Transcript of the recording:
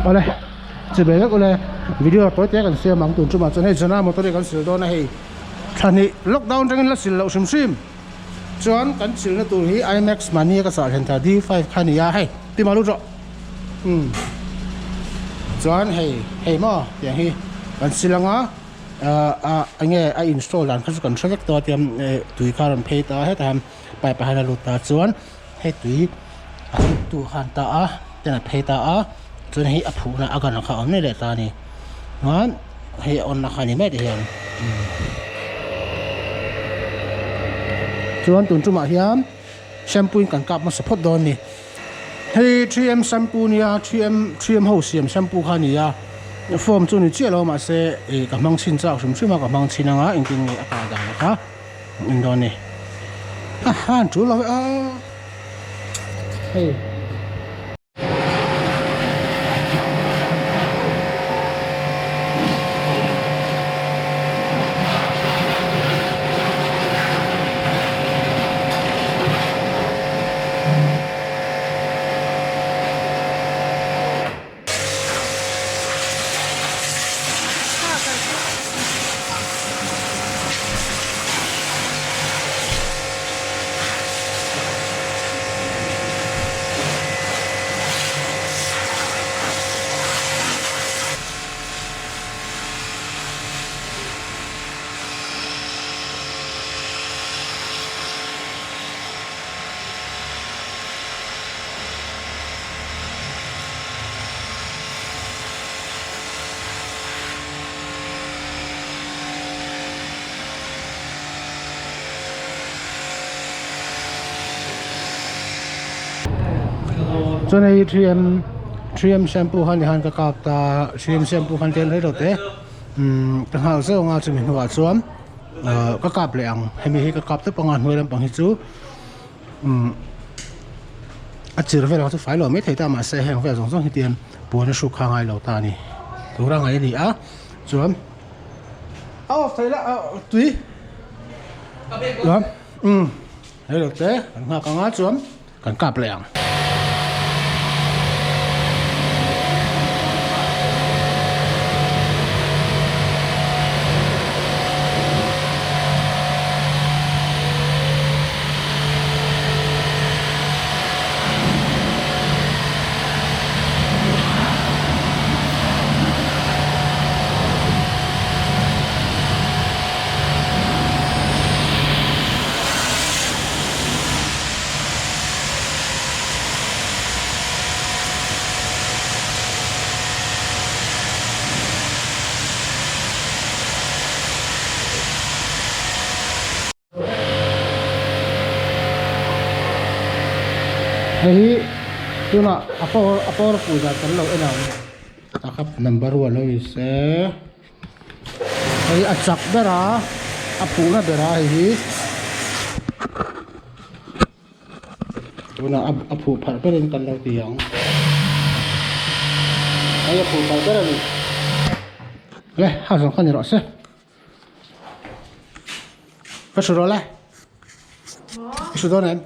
เอาเลยจะไปแล้วก็เลยวิดีโอตัวเตี้ยกันเสียมังตุนจุมาจนให้ชนะมอเตอร์กันสิลโดนให้ท่านี้ล็อกดาวน์จังกันละสิลเราชิมจวนกันสิลนะตัวนี้ IMAX มันนี่ก็สารเห็นท่าD5 คันนี้ให้ที่มารู้จักจวนให้หม้ออย่างนี้กันสิลงอ่ะอันนี้อินสตอลหลังเขาจะกัน select ตัวเตรียมตุยการเพย์ต่อให้ทำไปให้เราลุตาจวนให้ตุยตัวขันตาแต่เพย์ตาจนให้อภูนะอาการเขาไม่ได้ตานี่งั้นให้ออนนะคะนี่ไม่ได้เห็นจวนตุนจุมาเฮียมแชมพูกันกับมาสปอตดอนนี่ให้ 3M แชมพูนี่3M หัวเสียมแชมพูคันนี้ฟอร์มจุนนี่เจ้าเรามาเสกำลังชินเจ้าสมชื่อมากำลังชินงะจริงๆอาการดังนะคะอินโดนีฮันจุเราเฮ้ยจนใน 3M แชมพูฮันนี่ฮันก็กับตา 3M แชมพูฮันเทนให้เราเตะตั้งหากเสื้องานจะมีหัวสวมก็กับเลยอังให้มีให้ก็กับตัวปังงานหัวลำปังหิจูอาจจะเวลาที่ฝ่ายเราไม่ถ่ายตามมาเสียแห่งเวลาส่งให้เตียนปวดสุขางไงเราตานี่ตัวร่างไงนี่สวมเอาใส่ละเอาตุ้ยสวมให้เราเตะตั้งหากงานสวมกันกับเลยอังเฮ้ยตัวน่ะapa puja terlalu enak takap number 1 lo ise ฮ้ยacak bera apu na bera hiตัวน่ะapu phar pe ren kan lo tiang ai apu phar pe ren le ha song khan ro se fa su ro le su do nen